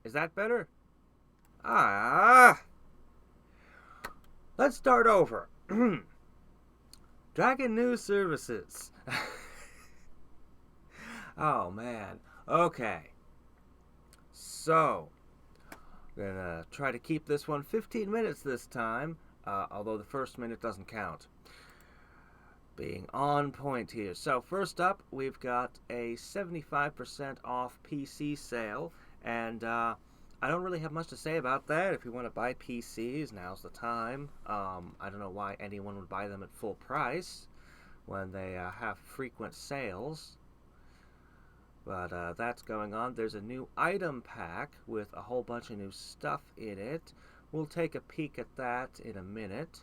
Is that better? Ah! Let's start over. Dragon News Services. Oh, man. Okay. So, gonna try to keep this one 15 minutes this time, although the first minute doesn't count. Being on point here. So, first up, we've got a 75% off PC sale, and I don't really have much to say about that. If you want to buy PCs, now's the time. I don't know why anyone would buy them at full price when they have frequent sales. But that's going on. There's a new item pack with a whole bunch of new stuff in it. We'll take a peek at that in a minute.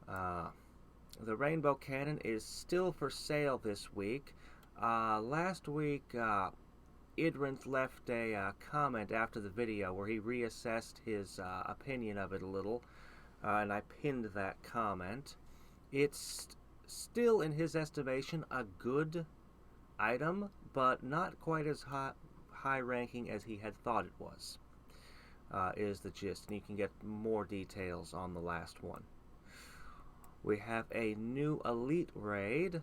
The Rainbow Cannon is still for sale this week. Last week, Idrinth left a comment after the video where he reassessed his opinion of it a little, and I pinned that comment. It's still, in his estimation, a good item, but not quite as high ranking as he had thought it was, is the gist, and you can get more details on the last one. We have a new Elite Raid,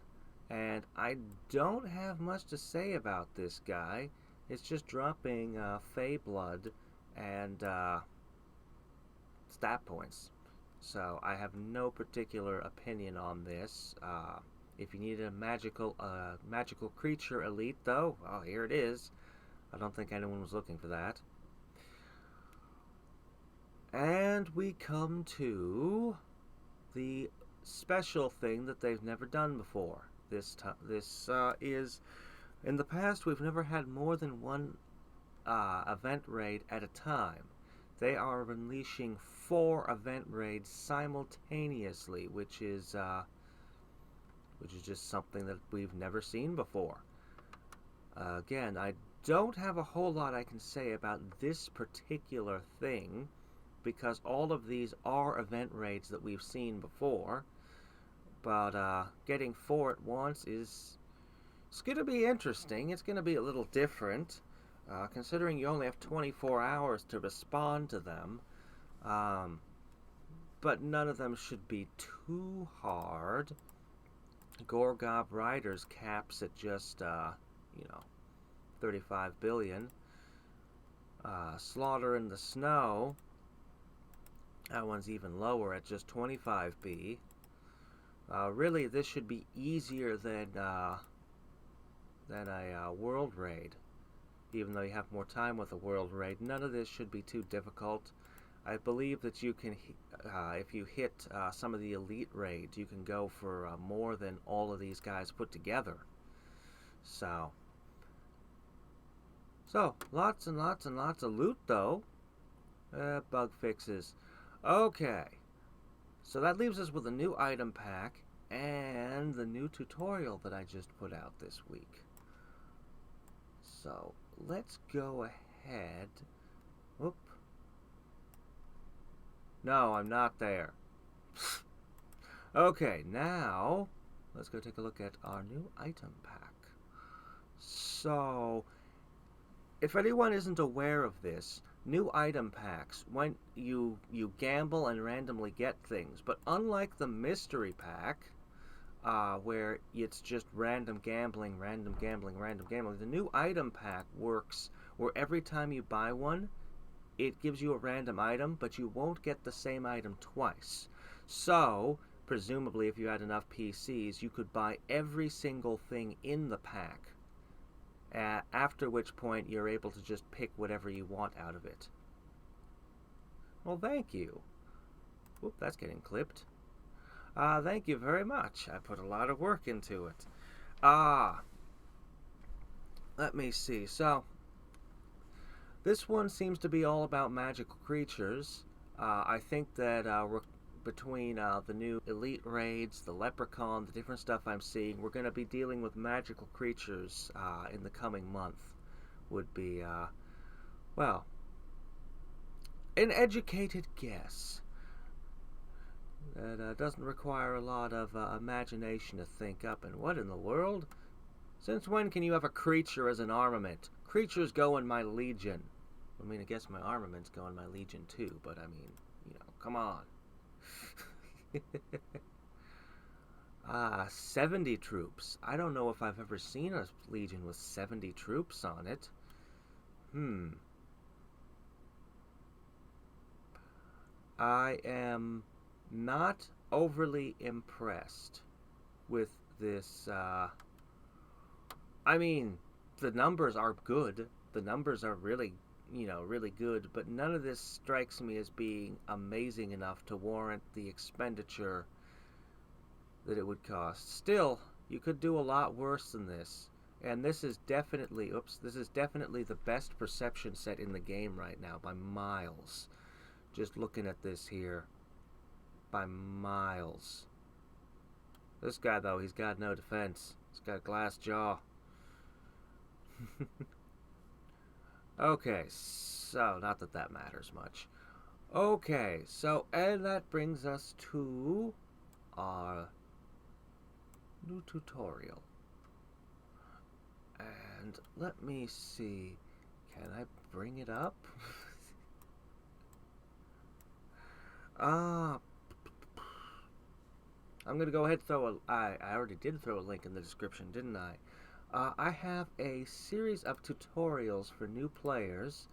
and I don't have much to say about this guy. It's just dropping Fey Blood and stat points. So I have no particular opinion on this. If you need a magical creature elite, though, well, here it is. I don't think anyone was looking for that. And we come to the special thing that they've never done before. This is, in the past, we've never had more than one event raid at a time. They are unleashing 4 event raids simultaneously, which is just something that we've never seen before. Again, I don't have a whole lot I can say about this particular thing, because all of these are event raids that we've seen before. But getting 4 at once it's going to be interesting. It's going to be a little different, considering you only have 24 hours to respond to them. But none of them should be too hard. Gorgob Riders caps at just, 35 billion. Slaughter in the Snow, that one's even lower at just 25B. Really, this should be easier than a world raid. Even though you have more time with a world raid, none of this should be too difficult. I believe that you can, if you hit some of the elite raids, you can go for more than all of these guys put together. So lots and lots and lots of loot, though. Bug fixes. Okay. So that leaves us with a new item pack and the new tutorial that I just put out this week. So let's go ahead. Whoop. No, I'm not there. Okay, now let's go take a look at our new item pack. So, if anyone isn't aware of this, new item packs, when you gamble and randomly get things, but unlike the mystery pack, where it's just random gambling, the new item pack works where every time you buy one, it gives you a random item, but you won't get the same item twice. So, presumably if you had enough PCs, you could buy every single thing in the pack, after which point you're able to just pick whatever you want out of it. Well, thank you. Oop, that's getting clipped. Thank you very much. I put a lot of work into it. Let me see. So, this one seems to be all about magical creatures. I think that between the new elite raids, the leprechaun, the different stuff I'm seeing, we're going to be dealing with magical creatures in the coming month. Would be, well, an educated guess. That doesn't require a lot of imagination to think up. And what in the world? Since when can you have a creature as an armament? Creatures go in my legion. I mean, I guess my armaments go in my Legion too, but I mean, come on. 70 troops. I don't know if I've ever seen a Legion with 70 troops on it. I am not overly impressed with this. I mean, the numbers are good. The numbers are really, really good, but none of this strikes me as being amazing enough to warrant the expenditure that it would cost. Still, you could do a lot worse than this. And this is definitely, this is definitely the best perception set in the game right now by miles. Just looking at this here, by miles. This guy, though, he's got no defense. He's got a glass jaw. Okay, so, not that that matters much. Okay, so, and that brings us to our new tutorial. And let me see, can I bring it up? I'm going to go ahead and throw I already did throw a link in the description, didn't I? I have a series of tutorials for new players,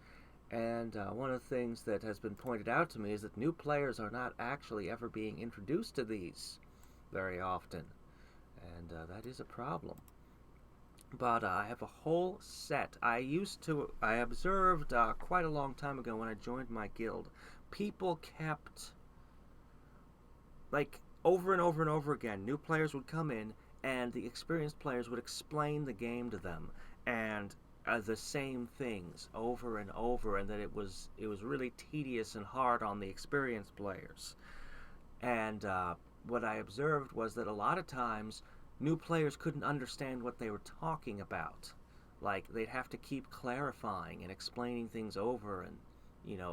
and one of the things that has been pointed out to me is that new players are not actually ever being introduced to these very often, and that is a problem. But I have a whole set. I observed quite a long time ago when I joined my guild, people kept, like, over and over and over again, new players would come in, and the experienced players would explain the game to them, and the same things over and over, and that it was really tedious and hard on the experienced players. And what I observed was that a lot of times new players couldn't understand what they were talking about. Like, they'd have to keep clarifying and explaining things over, and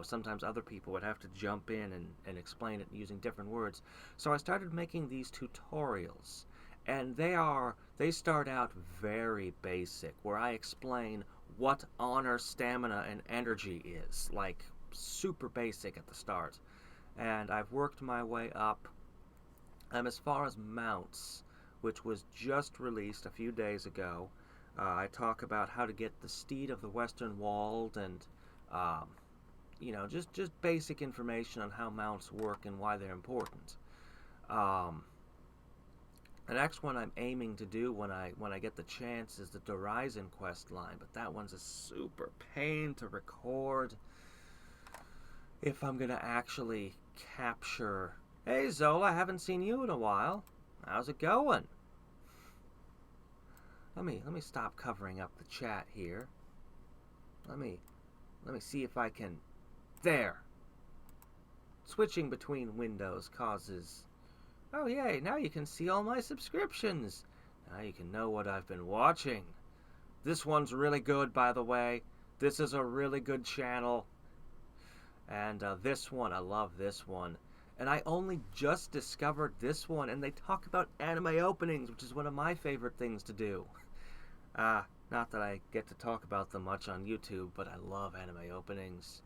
sometimes other people would have to jump in and explain it using different words. So I started making these tutorials, and they start out very basic, where I explain what honor, stamina, and energy is, like super basic at the start. And I've worked my way up as far as mounts, which was just released a few days ago. I talk about how to get the Steed of the Western Wald, and just basic information on how mounts work and why they're important. The next one I'm aiming to do when I get the chance is the Horizon quest line, but that one's a super pain to record if I'm gonna actually capture. Hey Zola, I haven't seen you in a while. How's it going? Let me stop covering up the chat here. Let me see if I can. There. Switching between windows causes. Oh yay, now you can see all my subscriptions. Now you can know what I've been watching. This one's really good, by the way. This is a really good channel. And this one, I love this one. And I only just discovered this one, and they talk about anime openings, which is one of my favorite things to do. Not that I get to talk about them much on YouTube, but I love anime openings.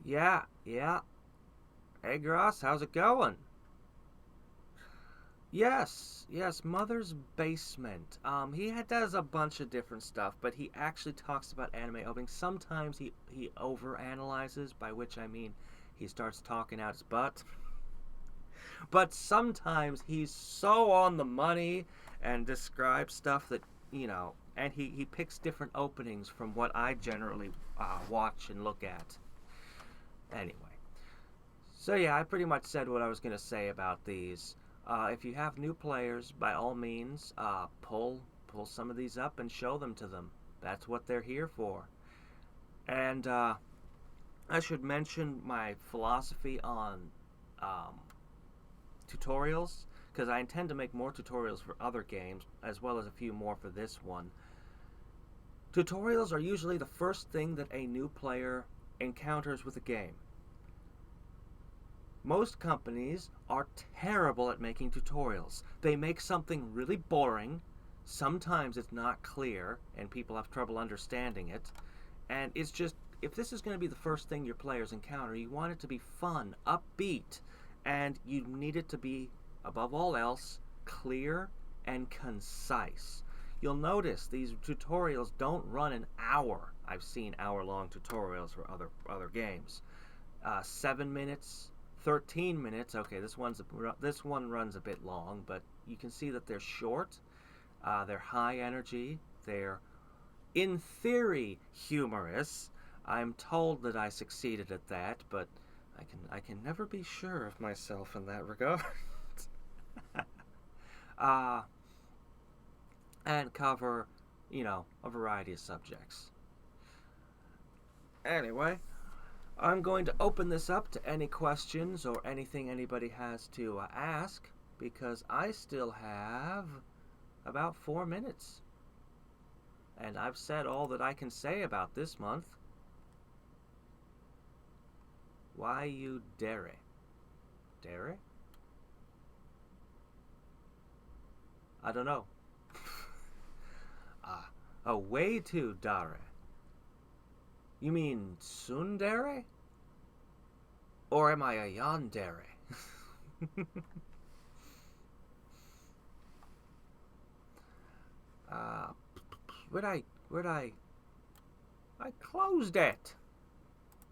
Yeah. Hey Gross, how's it going? Yes, Mother's Basement. He does a bunch of different stuff, but he actually talks about anime openings. Sometimes he overanalyzes, by which I mean he starts talking out his butt. But sometimes he's so on the money and describes stuff that, and he picks different openings from what I generally watch and look at. Anyway. So yeah, I pretty much said what I was going to say about these. If you have new players, by all means, pull some of these up and show them to them. That's what they're here for. And I should mention my philosophy on tutorials, because I intend to make more tutorials for other games, as well as a few more for this one. Tutorials are usually the first thing that a new player encounters with a game. Most companies are terrible at making tutorials. They make something really boring, Sometimes it's not clear and people have trouble understanding it. And it's just, if this is going to be the first thing your players encounter, you want it to be fun, upbeat, and you need it to be, above all else, clear and concise. You'll notice these tutorials don't run an hour. I've seen hour-long tutorials for other games. 7 minutes, 13 minutes. Okay, this one runs a bit long, but you can see that they're short. They're high energy. They're, in theory, humorous. I'm told that I succeeded at that, but I can never be sure of myself in that regard. uh, and cover, a variety of subjects. Anyway, I'm going to open this up to any questions or anything anybody has to ask, because I still have about 4 minutes. And I've said all that I can say about this month. Why you dare? Dare? I don't know. Way to dare. You mean tsundere? Or am I a yandere? Where'd I closed it.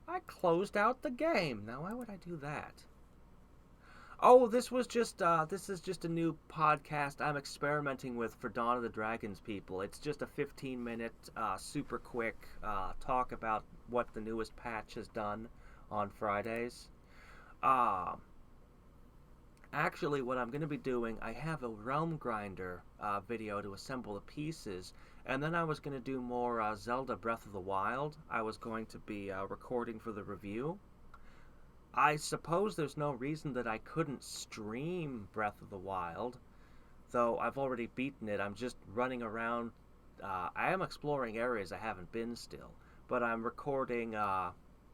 I closed out the game. Now why would I do that? Oh, this is just a new podcast I'm experimenting with for Dawn of the Dragons people. It's just a 15-minute, super quick talk about what the newest patch has done on Fridays. Actually, what I'm going to be doing, I have a Realm Grinder video to assemble the pieces, and then I was going to do more Zelda Breath of the Wild. I was going to be recording for the review. I suppose there's no reason that I couldn't stream Breath of the Wild, though I've already beaten it. I'm just running around. I am exploring areas I haven't been still, but I'm recording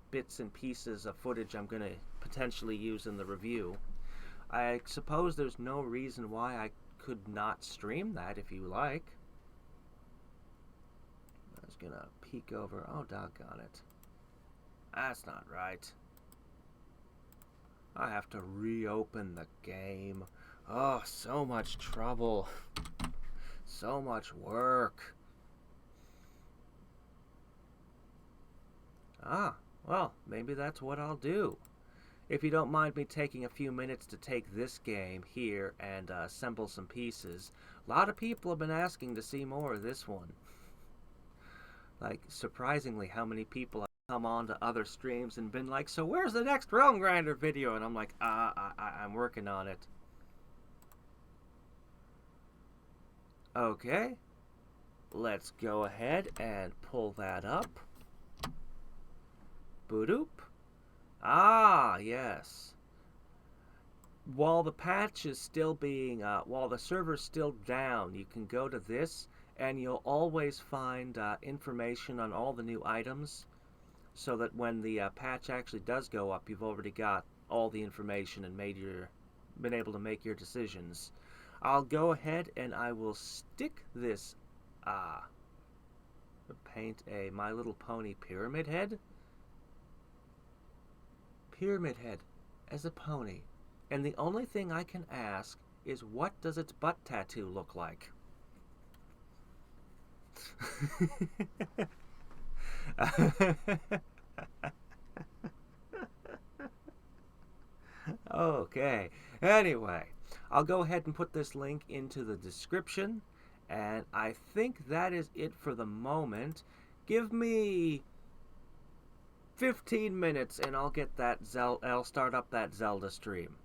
bits and pieces of footage I'm going to potentially use in the review. I suppose there's no reason why I could not stream that if you like. I was going to peek over. Oh, doggone it. That's not right. I have to reopen the game. Oh, so much trouble. So much work. Well, maybe that's what I'll do. If you don't mind me taking a few minutes to take this game here and assemble some pieces. A lot of people have been asking to see more of this one. Like, surprisingly, how many people have come on to other streams and been like, so where's the next Realm Grinder video? And I'm like, I'm working on it. Okay. Let's go ahead and pull that up. Boot-oop. Yes. While the patch is still being, while the server's still down, you can go to this and you'll always find information on all the new items, so that when the patch actually does go up, you've already got all the information and been able to make your decisions. I'll go ahead and I will stick this, paint a My Little Pony pyramid head. Pyramid head as a pony. And the only thing I can ask is, what does its butt tattoo look like? Okay. Anyway, I'll go ahead and put this link into the description. And I think that is it for the moment. Give me 15 minutes and I'll get that I'll start up that Zelda stream.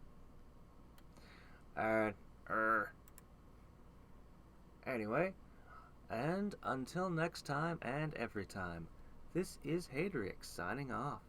Anyway, and until next time and every time, this is Hadriex signing off.